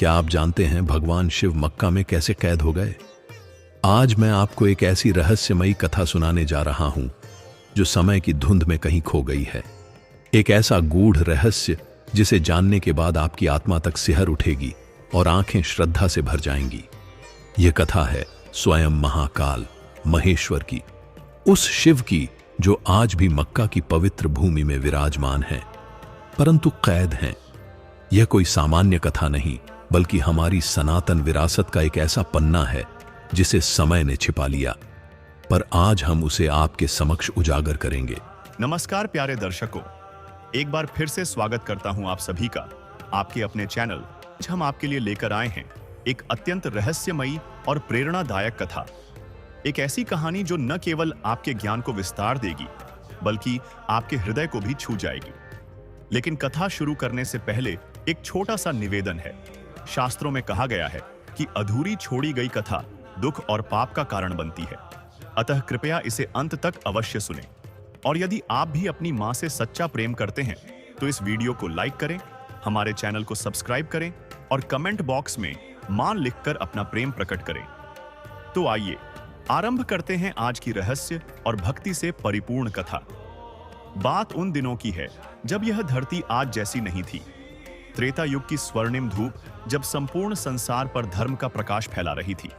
क्या आप जानते हैं भगवान शिव मक्का में कैसे कैद हो गए? आज मैं आपको एक ऐसी रहस्यमयी कथा सुनाने जा रहा हूं जो समय की धुंध में कहीं खो गई है। एक ऐसा गूढ़ रहस्य जिसे जानने के बाद आपकी आत्मा तक सिहर उठेगी और आंखें श्रद्धा से भर जाएंगी। यह कथा है स्वयं महाकाल महेश्वर की, उस शिव की जो आज भी मक्का की पवित्र भूमि में विराजमान है, परंतु कैद हैं। यह कोई सामान्य कथा नहीं, बल्कि हमारी सनातन विरासत का एक ऐसा पन्ना है जिसे समय ने छिपा लिया, पर आज हम उसे आपके समक्ष उजागर करेंगे। नमस्कार प्यारे दर्शकों, एक बार फिर से स्वागत करता हूं आप सभी का आपके अपने चैनल। आज हम आपके लिए लेकर आए हैं एक अत्यंत रहस्यमयी और प्रेरणादायक कथा। एक ऐसी कहानी जो न केवल आपके ज्ञान को विस्तार देगी, बल्कि आपके हृदय को भी छू जाएगी। लेकिन कथा शुरू करने से पहले एक छोटा सा निवेदन है। शास्त्रों में कहा गया है कि अधूरी छोड़ी गई कथा दुख और पाप का कारण बनती है, अतः कृपया इसे अंत तक अवश्य सुनें। और यदि आप भी अपनी मां से सच्चा प्रेम करते हैं तो इस वीडियो को लाइक करें, हमारे चैनल को सब्सक्राइब करें और कमेंट बॉक्स में मां लिखकर अपना प्रेम प्रकट करें। तो आइए आरंभ करते हैं आज की रहस्य और भक्ति से परिपूर्ण कथा। बात उन दिनों की है जब यह धरती आज जैसी नहीं थी। त्रेता युग की स्वर्णिम धूप जब संपूर्ण संसार पर धर्म का प्रकाश फैला रही थी।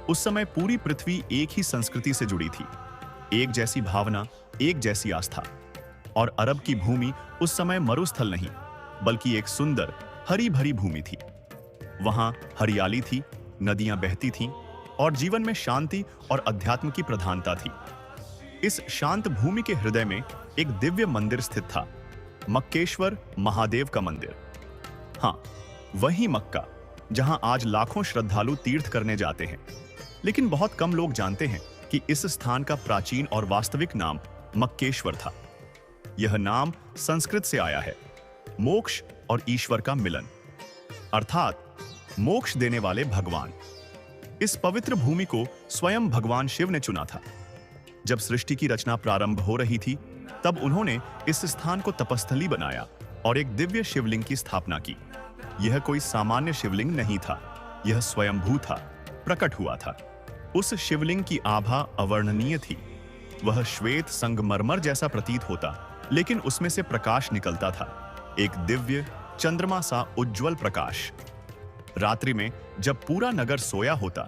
उस समय पूरी पृथ्वी एक ही संस्कृति से जुड़ी थी, एक जैसी भावना, एक जैसी आस्था। और अरब की भूमि उस समय मरुस्थल नहीं, बल्कि एक सुंदर हरी भरी भूमि थी। वहां हरियाली थी, नदियां बहती थीं और जीवन में शांति और अध्यात्म की प्रधानता थी। इस शांत भूमि के हृदय में एक दिव्य मंदिर स्थित था, मक्केश्वर महादेव का मंदिर। हाँ, वही मक्का जहां आज लाखों श्रद्धालु तीर्थ करने जाते हैं। लेकिन बहुत कम लोग जानते हैं कि इस स्थान का प्राचीन और वास्तविक नाम मक्केश्वर था। यह नाम संस्कृत से आया है, मोक्ष और ईश्वर का मिलन, अर्थात मोक्ष देने वाले भगवान। इस पवित्र भूमि को स्वयं भगवान शिव ने चुना था। जब सृष्टि की रचना प्रारंभ हो रही थी, तब उन्होंने इस स्थान को तपस्थली बनाया और एक दिव्य शिवलिंग की स्थापना की। यह कोई सामान्य शिवलिंग नहीं था, यह स्वयंभू था, प्रकट हुआ था। उस शिवलिंग की आभा अवर्णनीय थी। वह श्वेत संगमरमर जैसा प्रतीत होता, लेकिन उसमें से प्रकाश निकलता था, एक दिव्य चंद्रमा सा उज्जवल प्रकाश। रात्रि में जब पूरा नगर सोया होता,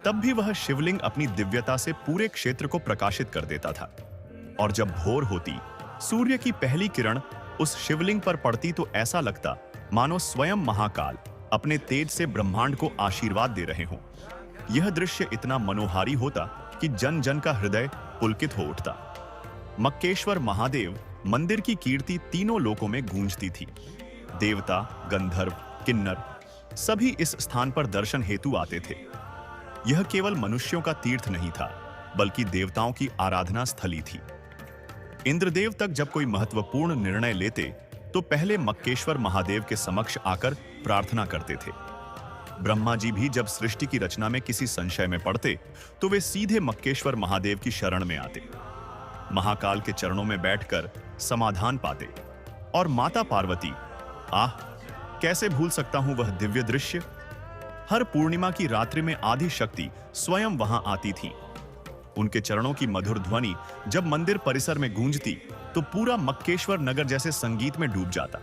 तब भी वह शिवलिंग अपनी दिव्यता से पूरे क्षेत्र को प्रकाशित कर देता था। और जब भोर होती, सूर्य की पहली किरण उस शिवलिंग पर पड़ती तो ऐसा लगता मानो स्वयं महाकाल अपने तेज से ब्रह्मांड को आशीर्वाद दे रहे हों। यह दृश्य इतना मनोहारी होता कि जन जन का हृदय पुलकित हो उठता। मक्केश्वर महादेव मंदिर की कीर्ति तीनों लोकों में गूंजती थी। देवता, गंधर्व, किन्नर सभी इस स्थान पर दर्शन हेतु आते थे। यह केवल मनुष्यों का तीर्थ नहीं था, बल्कि देवताओं की आराधना स्थली थी। इंद्रदेव तक जब कोई महत्वपूर्ण निर्णय लेते तो पहले मक्केश्वर महादेव के समक्ष आकर प्रार्थना करते थे। ब्रह्मा जी भी जब सृष्टि की रचना में किसी संशय में पड़ते तो वे सीधे मक्केश्वर महादेव की शरण में आते, महाकाल के चरणों में बैठकर समाधान पाते। और माता पार्वती, आह, कैसे भूल सकता हूं वह दिव्य दृश्य। हर पूर्णिमा की रात्रि में आदि शक्ति स्वयं वहां आती थी। उनके चरणों की मधुर ध्वनि जब मंदिर परिसर में गूंजती तो पूरा मक्केश्वर नगर जैसे संगीत में डूब जाता।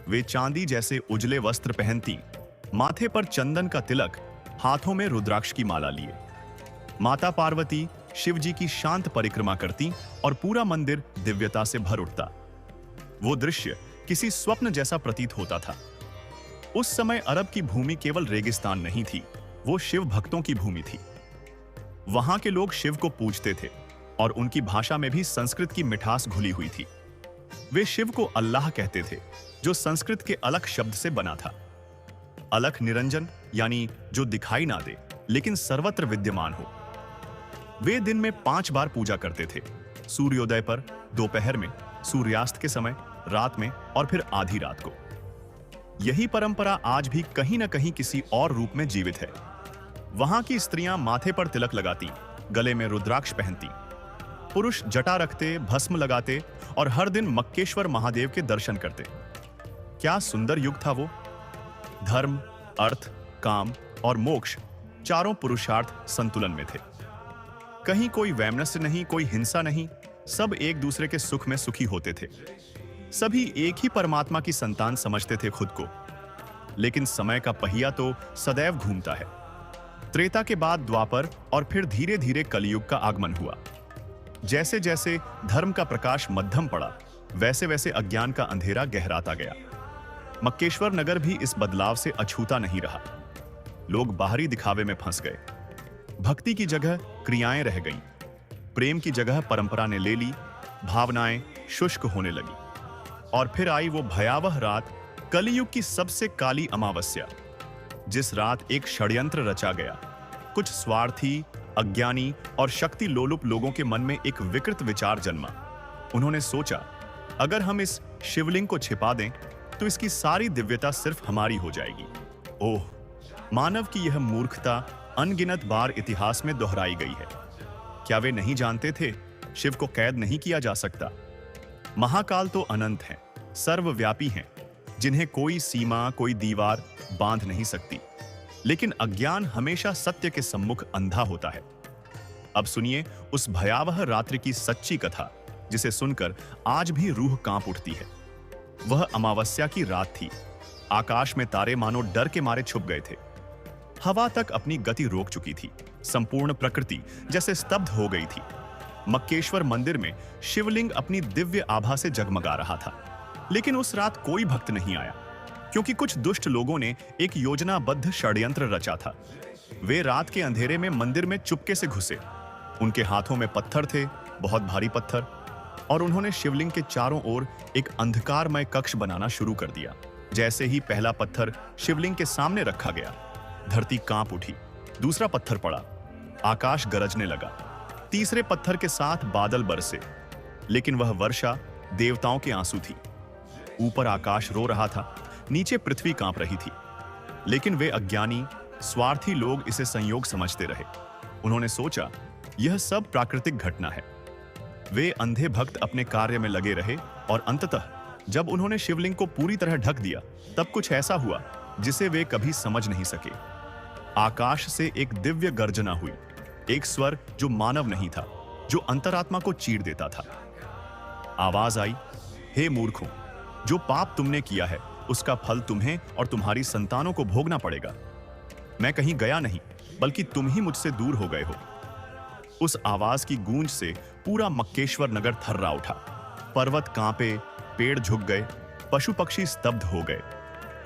वे चांदी जैसे उजले वस्त्र पहनती, माथे पर चंदन का तिलक, हाथों में रुद्राक्ष की माला लिए। माता पार्वती शिव जी की शांत परिक्रमा करती और पूरा मंदिर दिव्यता से भर उठता। वो दृश्य किसी स्वप्न जैसा प्रतीत होता था। उस समय अरब की भूमि केवल रेगिस्तान नहीं थी, वो शिव भक्तों की भूमि थी। वहां के लोग शिव को पूजते थे और उनकी भाषा में भी संस्कृत की मिठास घुली हुई थी। वे शिव को अल्लाह कहते थे, जो संस्कृत के अलख शब्द से बना था। अलख निरंजन यानी जो दिखाई ना दे लेकिन सर्वत्र विद्यमान हो। वे दिन में 5 बार पूजा करते थे, सूर्योदय पर, दोपहर में, सूर्यास्त के समय, रात में और फिर आधी रात को। यही परंपरा आज भी कहीं न कहीं किसी और रूप में जीवित है। वहां की स्त्रियां माथे पर तिलक लगाती, गले में रुद्राक्ष पहनती, पुरुष जटा रखते, भस्म लगाते और हर दिन मक्केश्वर महादेव के दर्शन करते। क्या सुंदर युग था वो। धर्म, अर्थ, काम और मोक्ष चारों पुरुषार्थ संतुलन में थे। कहीं कोई वैमनस्य नहीं, कोई हिंसा नहीं, सब एक दूसरे के सुख में सुखी होते थे। सभी एक ही परमात्मा की संतान समझते थे खुद को। लेकिन समय का पहिया तो सदैव घूमता है। त्रेता के बाद द्वापर और फिर धीरे धीरे कलयुग का आगमन हुआ। जैसे जैसे धर्म का प्रकाश मध्यम पड़ा, वैसे वैसे अज्ञान का अंधेरा गहराता गया। मक्केश्वर नगर भी इस बदलाव से अछूता नहीं रहा। लोग बाहरी दिखावे में फंस गए। भक्ति की जगह क्रियाएं रह गईं। प्रेम की जगह परंपरा ने ले ली। भावनाएं शुष्क होने लगी। और फिर आई वो भयावह रात, कलियुग की सबसे काली अमावस्या, जिस रात एक षड्यंत्र रचा गया। कुछ स्वार्थी, अज्ञानी और शक्ति लोलुप लोगों के मन में एक विकृत विचार जन्मा। उन्होंने सोचा, अगर हम इस शिवलिंग को छिपा दें तो इसकी सारी दिव्यता सिर्फ हमारी हो जाएगी। ओह, मानव की यह मूर्खता अनगिनत बार इतिहास में दोहराई गई है। क्या वे नहीं जानते थे शिव को कैद नहीं किया जा सकता? महाकाल तो अनंत हैं, सर्वव्यापी हैं, जिन्हें कोई सीमा, कोई दीवार बांध नहीं सकती। लेकिन अज्ञान हमेशा सत्य के सम्मुख अंधा होता है। अब सुनिए उस भयावह रात्रि की सच्ची कथा, जिसे सुनकर आज भी रूह कांप उठती है। वह अमावस्या की रात थी। आकाश में तारे मानो डर के मारे छुप गए थे। हवा तक अपनी गति रोक चुकी थी। संपूर्ण प्रकृति जैसे स्तब्ध हो गई थी। मक्केश्वर मंदिर में शिवलिंग अपनी दिव्य आभा से जगमगा रहा था। लेकिन उस रात कोई भक्त नहीं आया, क्योंकि कुछ दुष्ट लोगों ने एक योजनाबद्ध षड्यंत्र रचा था। वे रात के अंधेरे में मंदिर में चुपके से घुसे। उनके हाथों में पत्थर थे, बहुत भारी पत्थर, और उन्होंने शिवलिंग के चारों ओर एक अंधकारमय कक्ष बनाना शुरू कर दिया। जैसे ही पहला पत्थर शिवलिंग के सामने रखा गया, धरती कांप उठी। दूसरा पत्थर पड़ा, आकाश गरजने लगा। तीसरे पत्थर के साथ बादल बरसे, लेकिन वह वर्षा देवताओं के आंसू थी। ऊपर आकाश रो रहा था, नीचे पृथ्वी कांप रही थी। लेकिन वे अज्ञानी, स्वार्थी लोग इसे संयोग समझते रहे। उन्होंने सोचा, यह सब प्राकृतिक घटना है। वे अंधे भक्त अपने कार्य में लगे रहे, और अंततः जब उन्होंने शिवलिंग को पूरी तरह ढक दिया, तब कुछ ऐसा हुआ जिसे वे कभी समझ नहीं सके। आकाश से एक दिव्य गर्जना हुई, एक स्वर जो मानव नहीं था, जो अंतरात्मा को चीर देता था। आवाज आई, हे मूर्खों, जो पाप तुमने किया है उसका फल तुम्हें और तुम्हारी संतानों को भोगना पड़ेगा। मैं कहीं गया नहीं, बल्कि तुम ही मुझसे दूर हो गए हो। उस आवाज की गूंज से पूरा मक्केश्वर नगर थर्रा उठा। पर्वत कांपे, पेड़ झुक गए, पशु पक्षी स्तब्ध हो गए।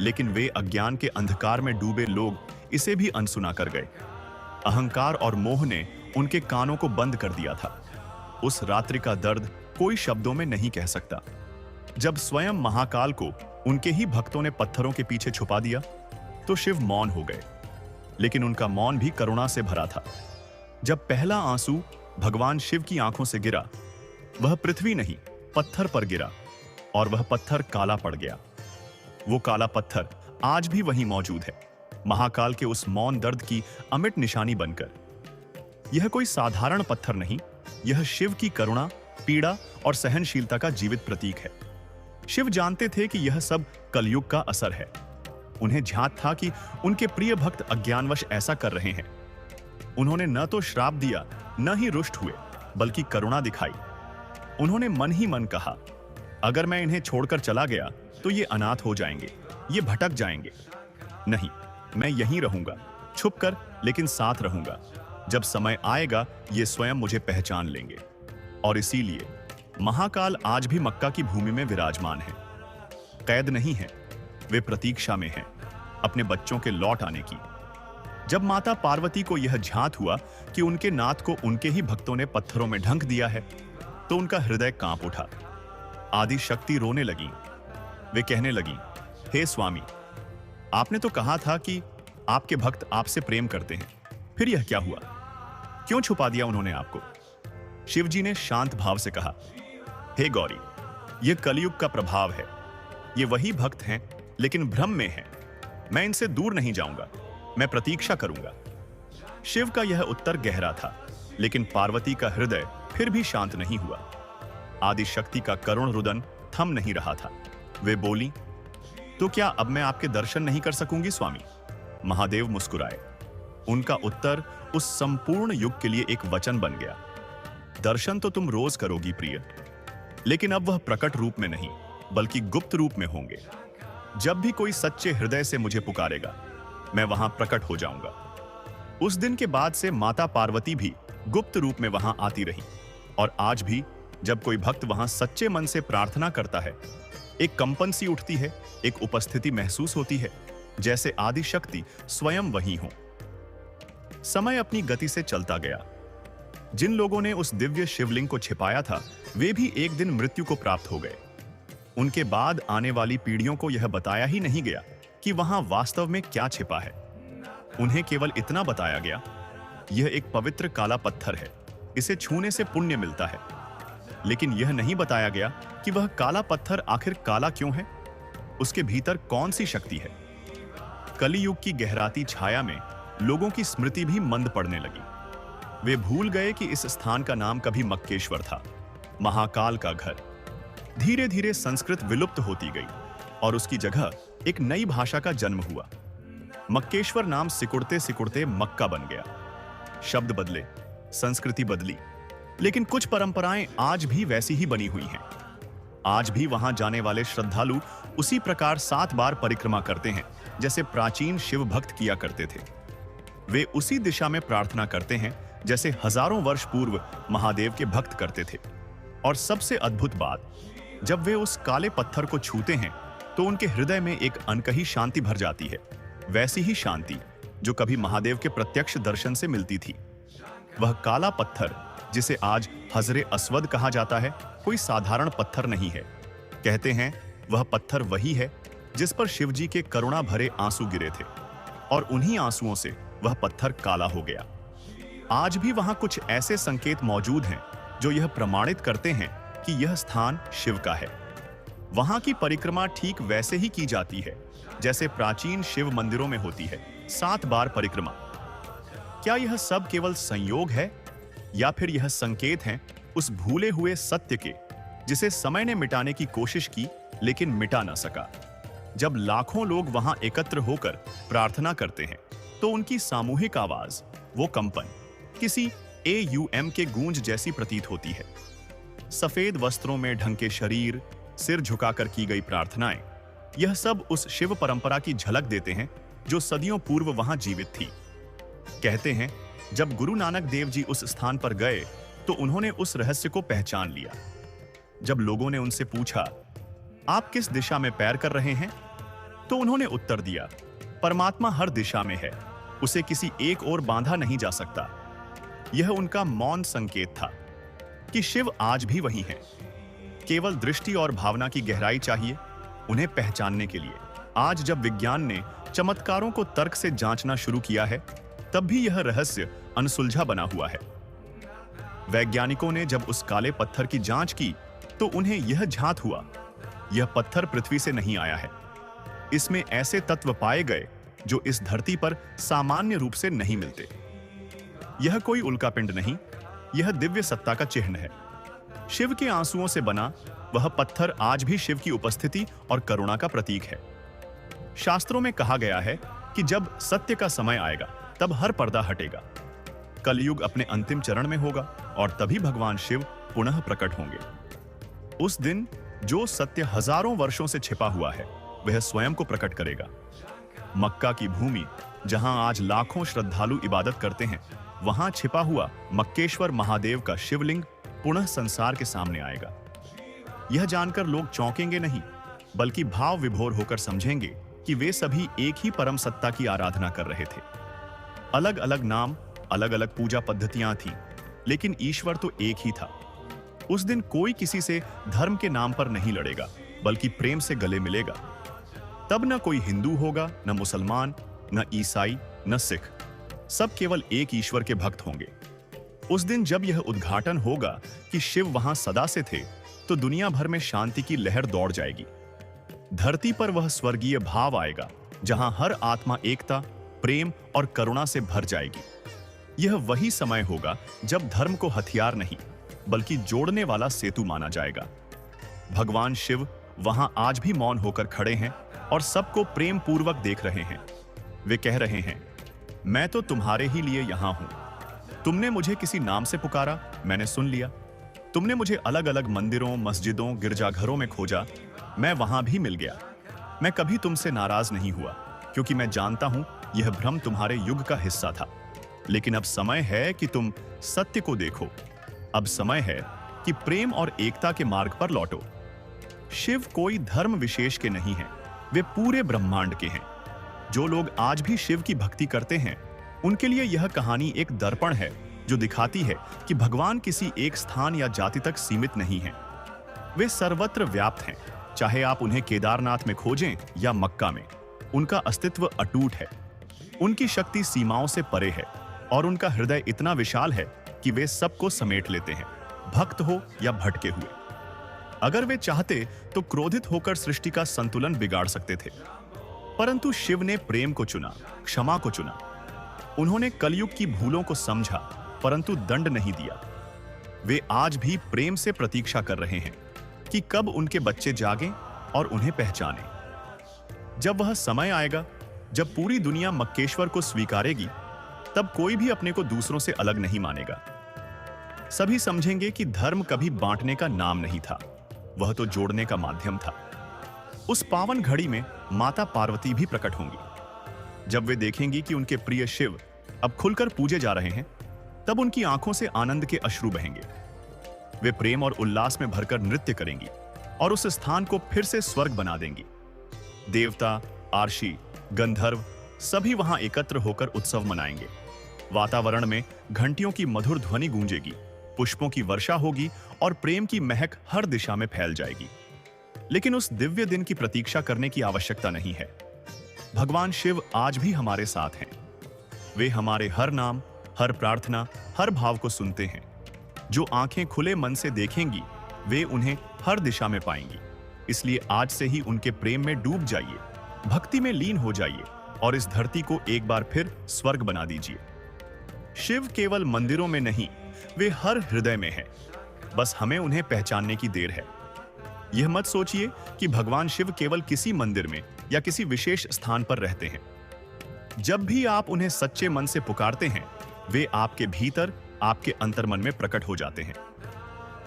लेकिन वे अज्ञान के अंधकार में डूबे लोग इसे भी अनसुना कर गए। अहंकार और मोह ने उनके कानों को बंद कर दिया था। उस रात्रि का दर्द कोई शब्दों में नहीं कह सकता। जब स्वयं महाकाल को उनके ही भक्तों ने पत्थरों के पीछे छुपा दिया, तो शिव मौन हो गए। लेकिन उनका मौन भी करुणा से भरा था। जब पहला आंसू भगवान शिव की आंखों से गिरा, वह पृथ्वी नहीं, पत्थर पर गिरा, और वह पत्थर काला पड़ गया। वो काला पत्थर आज भी वहीं मौजूद है, महाकाल के उस मौन दर्द की अमिट निशानी बनकर। यह कोई साधारण पत्थर नहीं, यह शिव की करुणा, पीड़ा और सहनशीलता का जीवित प्रतीक है। शिव जानते थे कि यह सब कलयुग का असर है। उन्हें झांक था कि उनके प्रिय भक्त अज्ञानवश ऐसा कर रहे हैं। उन्होंने न तो श्राप दिया, न ही रुष्ट हुए, बल्कि करुणा दिखाई। उन्होंने मन ही मन कहा, अगर मैं इन्हें छोड़कर चला गया तो ये अनाथ हो जाएंगे, ये भटक जाएंगे। नहीं, मैं यहीं रहूंगा, छुपकर लेकिन साथ रहूंगा। जब समय आएगा ये स्वयं मुझे पहचान लेंगे। और इसीलिए महाकाल आज भी मक्का की भूमि में विराजमान है। कैद नहीं है, वे प्रतीक्षा में हैं अपने बच्चों के लौट आने की। जब माता पार्वती को यह झांत हुआ कि उनके नाथ को उनके ही भक्तों ने पत्थरों में ढंक दिया है, तो उनका हृदय कांप उठा। आदि शक्ति रोने लगी। वे कहने लगी, हे स्वामी, आपने तो कहा था कि आपके भक्त आपसे प्रेम करते हैं, फिर यह क्या हुआ? क्यों छुपा दिया उन्होंने आपको? शिवजी ने शांत भाव से कहा, हे गौरी, यह कलयुग का प्रभाव है। ये वही भक्त हैं, लेकिन भ्रम में हैं। मैं इनसे दूर नहीं जाऊंगा, मैं प्रतीक्षा करूंगा। शिव का यह उत्तर गहरा था, लेकिन पार्वती का हृदय फिर भी शांत नहीं हुआ। आदि शक्ति का करुण रुदन थम नहीं रहा था। वे बोली, तो क्या अब मैं आपके दर्शन नहीं कर सकूंगी स्वामी? महादेव मुस्कुराए। उनका उत्तर उस संपूर्ण युग के लिए एक वचन बन गया। दर्शन तो तुम रोज करोगी प्रिय, लेकिन अब वह प्रकट रूप में नहीं बल्कि गुप्त रूप में होंगे। जब भी कोई सच्चे हृदय से मुझे पुकारेगा, मैं वहां प्रकट हो जाऊंगा। उस दिन के बाद से माता पार्वती भी गुप्त रूप में वहां आती रही, और आज भी जब कोई भक्त वहां सच्चे मन से प्रार्थना करता है, एक कंपन सी उठती है, एक उपस्थिति महसूस होती है, जैसे आदि शक्ति स्वयं वहीं हो। समय अपनी गति से चलता गया। जिन लोगों ने उस दिव्य शिवलिंग को छिपाया था, वे भी एक दिन मृत्यु को प्राप्त हो गए। उनके बाद आने वाली पीढ़ियों को यह बताया ही नहीं गया कि वहां वास्तव में क्या छिपा है। उन्हें केवल इतना बताया गया, यह एक पवित्र काला पत्थर है, इसे छूने से पुण्य मिलता है। लेकिन यह नहीं बताया गया कि वह काला पत्थर आखिर काला क्यों है, उसके भीतर कौन सी शक्ति है। कलियुग की गहराती छाया में लोगों की स्मृति भी मंद पड़ने लगी। वे भूल गए कि इस स्थान का नाम कभी मक्केश्वर था, महाकाल का घर। धीरे धीरे संस्कृत विलुप्त होती गई और उसकी जगह एक नई भाषा का जन्म हुआ। मक्केश्वर नाम सिकुड़ते सिकुड़ते मक्का बन गया। शब्द बदले, संस्कृति बदली, लेकिन कुछ परंपराएं आज भी वैसी ही बनी हुई हैं। आज भी वहां जाने वाले श्रद्धालु उसी प्रकार 7 बार परिक्रमा करते हैं जैसे प्राचीन शिव भक्त किया करते थे। वे उसी दिशा में प्रार्थना करते हैं जैसे हजारों वर्ष पूर्व महादेव के भक्त करते थे। और सबसे अद्भुत बात, जब वे उस काले पत्थर को छूते हैं तो उनके हृदय में एक अनकही शांति भर जाती है, वैसी ही शांति जो कभी महादेव के प्रत्यक्ष दर्शन से मिलती थी। वह काला पत्थर, जिसे आज हजरे अस्वद कहा जाता है, कोई साधारण पत्थर नहीं है। कहते हैं वह पत्थर वही है जिस पर शिवजी के करुणा भरे आंसू गिरे थे, और उन्हीं आंसुओं से वह पत्थर काला हो गया। आज भी वहां कुछ ऐसे संकेत मौजूद हैं जो यह प्रमाणित करते हैं कि यह स्थान शिव का है। वहां की परिक्रमा ठीक वैसे ही की जाती है जैसे प्राचीन शिव मंदिरों में होती है, 7 बार परिक्रमा। क्या यह सब केवल संयोग है, या फिर यह संकेत हैं उस भूले हुए सत्य के जिसे समय ने मिटाने की कोशिश की लेकिन मिटा ना सका। जब लाखों लोग वहां एकत्र होकर प्रार्थना करते हैं तो उनकी सामूहिक आवाज, वो कंपन, किसी AUM के गूंज जैसी प्रतीत होती है। सफेद वस्त्रों में ढंके शरीर, सिर झुकाकर की गई प्रार्थनाएं, यह सब उस शिव परंपरा की झलक देते हैं जो सदियों पूर्व वहां जीवित थी। कहते हैं जब गुरु नानक देव जी उस स्थान पर गए तो उन्होंने उस रहस्य को पहचान लिया। जब लोगों ने उनसे पूछा, आप किस दिशा में पैर कर रहे हैं, तो उन्होंने उत्तर दिया, परमात्मा हर दिशा में है, उसे किसी एक ओर बांधा नहीं जा सकता। यह उनका मौन संकेत था कि शिव आज भी वही है। केवल दृष्टि और भावना की गहराई चाहिए उन्हें पहचानने के लिए। आज जब विज्ञान ने चमत्कारों को तर्क से जांचना शुरू किया है, तब भी यह रहस्य अनसुलझा बना हुआ है। वैज्ञानिकों ने जब उस काले पत्थर की जांच की तो उन्हें यह झांत हुआ, यह पत्थर पृथ्वी से नहीं आया है। इसमें ऐसे तत्व पाए गए जो इस धरती पर सामान्य रूप से नहीं मिलते। यह कोई उल्कापिंड नहीं, यह दिव्य सत्ता का चिन्ह है। शिव के आंसुओं से बना वह पत्थर आज भी शिव की उपस्थिति और करुणा का प्रतीक है। शास्त्रों में कहा गया है कि जब सत्य का समय आएगा तब हर पर्दा हटेगा। कलयुग अपने अंतिम चरण में होगा और तभी भगवान शिव पुनः प्रकट होंगे। उस दिन जो सत्य हजारों वर्षों से छिपा हुआ है वह स्वयं को प्रकट करेगा। मक्का की भूमि, जहां आज लाखों श्रद्धालु इबादत करते हैं, वहां छिपा हुआ मक्केश्वर महादेव का शिवलिंग पुनः संसार के सामने आएगा। यह जानकर लोग चौंकेंगे नहीं, बल्कि भाव विभोर होकर समझेंगे कि वे सभी एक ही परम सत्ता की आराधना कर रहे थे। अलग अलग नाम, अलग अलग पूजा पद्धतियां थीं, लेकिन ईश्वर तो एक ही था। उस दिन कोई किसी से धर्म के नाम पर नहीं लड़ेगा, बल्कि प्रेम से गले मिलेगा। तब न कोई हिंदू होगा, न मुसलमान, न ईसाई, न सिख, सब केवल एक ईश्वर के भक्त होंगे। उस दिन जब यह उद्घाटन होगा कि शिव वहां सदा से थे, तो दुनिया भर में शांति की लहर दौड़ जाएगी। धरती पर वह स्वर्गीय भाव आएगा जहां हर आत्मा एकता, प्रेम और करुणा से भर जाएगी। यह वही समय होगा जब धर्म को हथियार नहीं, बल्कि जोड़ने वाला सेतु माना जाएगा। भगवान शिव वहां आज भी मौन होकर खड़े हैं और सबको प्रेम पूर्वक देख रहे हैं। वे कह रहे हैं, मैं तो तुम्हारे ही लिए यहां हूं। तुमने मुझे किसी नाम से पुकारा, मैंने सुन लिया। तुमने मुझे अलग अलग मंदिरों, मस्जिदों, गिरजाघरों में खोजा, मैं वहां भी मिल गया। मैं कभी तुमसे नाराज नहीं हुआ, क्योंकि मैं जानता हूं यह भ्रम तुम्हारे युग का हिस्सा था। लेकिन अब समय है कि तुम सत्य को देखो। अब समय है कि प्रेम और एकता के मार्ग पर लौटो। शिव कोई धर्म विशेष के नहीं हैं, वे पूरे ब्रह्मांड के हैं। जो लोग आज भी शिव की भक्ति करते हैं, उनके लिए यह कहानी एक दर्पण है जो दिखाती है कि भगवान किसी एक स्थान या जाति तक सीमित नहीं हैं। वे सर्वत्र व्याप्त हैं, चाहे आप उन्हें केदारनाथ में खोजें या मक्का में। उनका अस्तित्व अटूट है। उनकी शक्ति सीमाओं से परे है और उनका हृदय इतना विशाल है कि वे सबको समेट लेते हैं, भक्त हो या भटके हुए। अगर वे चाहते तो क्रोधित होकर सृष्टि का संतुलन बिगाड़ सकते थे, परंतु शिव ने प्रेम को चुना, क्षमा को चुना। उन्होंने कलयुग की भूलों को समझा, परंतु दंड नहीं दिया। वे आज भी प्रेम से प्रतीक्षा कर रहे हैं कि कब उनके बच्चे जागें और उन्हें पहचानें। जब वह समय आएगा, जब पूरी दुनिया मक्केश्वर को स्वीकारेगी, तब कोई भी अपने को दूसरों से अलग नहीं मानेगा। सभी समझेंगे कि धर्म कभी बांटने का नाम नहीं था, वह तो जोड़ने का माध्यम था। उस पावन घड़ी में माता पार्वती भी प्रकट होंगी। जब वे देखेंगी कि उनके प्रिय शिव अब खुलकर पूजे जा रहे हैं, तब उनकी आंखों से आनंद के अश्रु बहेंगे। वे प्रेम और उल्लास में भरकर नृत्य करेंगी और उस स्थान को फिर से स्वर्ग बना देंगी। देवता, आर्षि, गंधर्व सभी वहां एकत्र होकर उत्सव मनाएंगे। वातावरण में घंटियों की मधुर ध्वनि गूंजेगी, पुष्पों की वर्षा होगी और प्रेम की महक हर दिशा में फैल जाएगी। लेकिन उस दिव्य दिन की प्रतीक्षा करने की आवश्यकता नहीं है। भगवान शिव आज भी हमारे साथ हैं। वे हमारे हर नाम, हर प्रार्थना, हर भाव को सुनते हैं। जो आंखें खुले मन से देखेंगी, वे उन्हें हर दिशा में पाएंगी। इसलिए आज से ही उनके प्रेम में डूब जाइए, भक्ति में लीन हो जाइए और इस धरती को एक बार फिर स्वर्ग बना दीजिए। शिव केवल मंदिरों में नहीं, वे हर हृदय में हैं। बस हमें उन्हें पहचानने की देर है। यह मत सोचिए कि भगवान शिव केवल किसी मंदिर में या किसी विशेष स्थान पर रहते हैं। जब भी आप उन्हें सच्चे मन से पुकारते हैं, वे आपके भीतर, आपके अंतर्मन में प्रकट हो जाते हैं।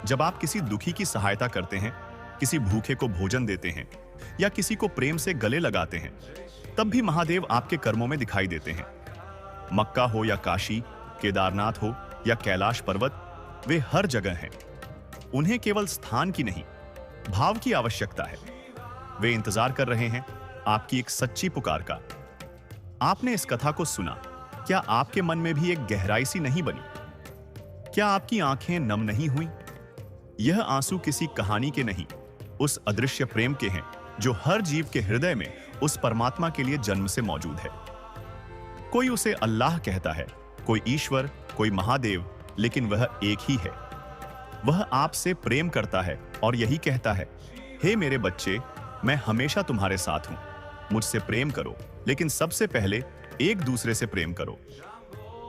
जब आप किसी दुखी की सहायता करते हैं, किसी भूखे को भोजन देते हैं या किसी को प्रेम से गले लगाते हैं, तब भी महादेव आपके कर्मों में दिखाई देते हैं। मक्का हो या काशी, केदारनाथ हो या कैलाश पर्वत, वे हर जगह हैं। उन्हें केवल स्थान की नहीं, भाव की आवश्यकता है। वे इंतजार कर रहे हैं आपकी एक सच्ची पुकार का। आपने इस कथा को सुना, क्या आपके मन में भी एक गहराई सी नहीं बनी? क्या आपकी आंखें नम नहीं हुई? यह आंसू किसी कहानी के नहीं, उस अदृश्य प्रेम के हैं जो हर जीव के हृदय में उस परमात्मा के लिए जन्म से मौजूद है। कोई उसे अल्लाह कहता है, कोई ईश्वर, कोई महादेव, लेकिन वह एक ही है। वह आपसे प्रेम करता है और यही कहता है, हे मेरे बच्चे, मैं हमेशा तुम्हारे साथ हूं। मुझसे प्रेम करो, लेकिन सबसे पहले एक दूसरे से प्रेम करो।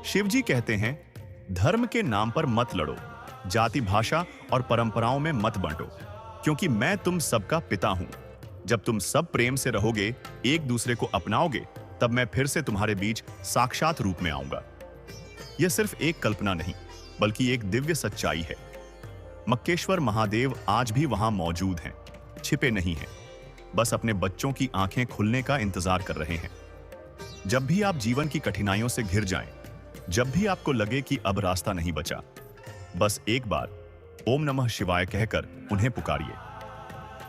शिवजी कहते हैं, धर्म के नाम पर मत लड़ो, जाति, भाषा और परंपराओं में मत बांटो, क्योंकि मैं तुम सबका पिता हूं। जब तुम सब प्रेम से रहोगे, एक दूसरे को अपनाओगे, तब मैं फिर से तुम्हारे बीच साक्षात रूप में आऊंगा। यह सिर्फ एक कल्पना नहीं, बल्कि एक दिव्य सच्चाई है। मक्केश्वर महादेव आज भी वहां मौजूद हैं, छिपे नहीं हैं, बस अपने बच्चों की आंखें खुलने का इंतजार कर रहे हैं। जब भी आप जीवन की कठिनाइयों से घिर जाएं, जब भी आपको लगे कि अब रास्ता नहीं बचा, बस एक बार ओम नमः शिवाय कहकर उन्हें पुकारिए।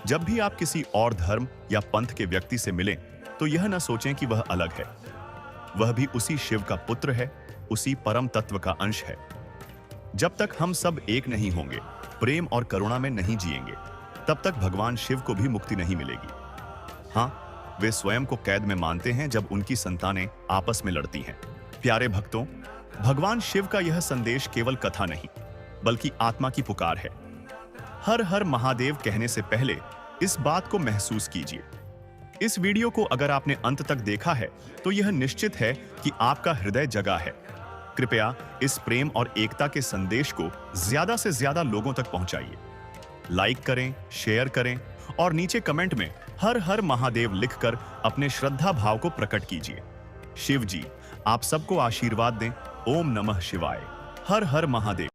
जब भी आप किसी और धर्म या पंथ के व्यक्ति से मिलें, तो यह न सोचें कि वह अलग है। वह भी उसी शिव का पुत्र है, उसी परम तत्व का अंश है। जब तक हम सब एक नहीं होंगे, प्रेम और करुणा में नहीं जिएंगे, तब तक भगवान शिव को भी मुक्ति नहीं मिलेगी। हाँ, वे स्वयं को कैद में मानते हैं जब उनकी संतानें आपस में लड़ती हैं। प्यारे भक्तों, भगवान शिव का यह संदेश केवल कथा नहीं, बल्कि आत्मा की पुकार है। हर हर महादेव कहने से पहले इस बात को महसूस कीजिए। इस वीडियो को अगर आपने अंत तक देखा है, तो यह निश्चित है कि आपका हृदय जगा है। कृपया इस प्रेम और एकता के संदेश को ज्यादा से ज्यादा लोगों तक पहुंचाइए। लाइक करें, शेयर करें और नीचे कमेंट में हर हर महादेव लिखकर अपने श्रद्धा भाव को प्रकट कीजिए। शिव जी आप सबको आशीर्वाद दें। ओम नमः शिवाय। हर हर महादेव।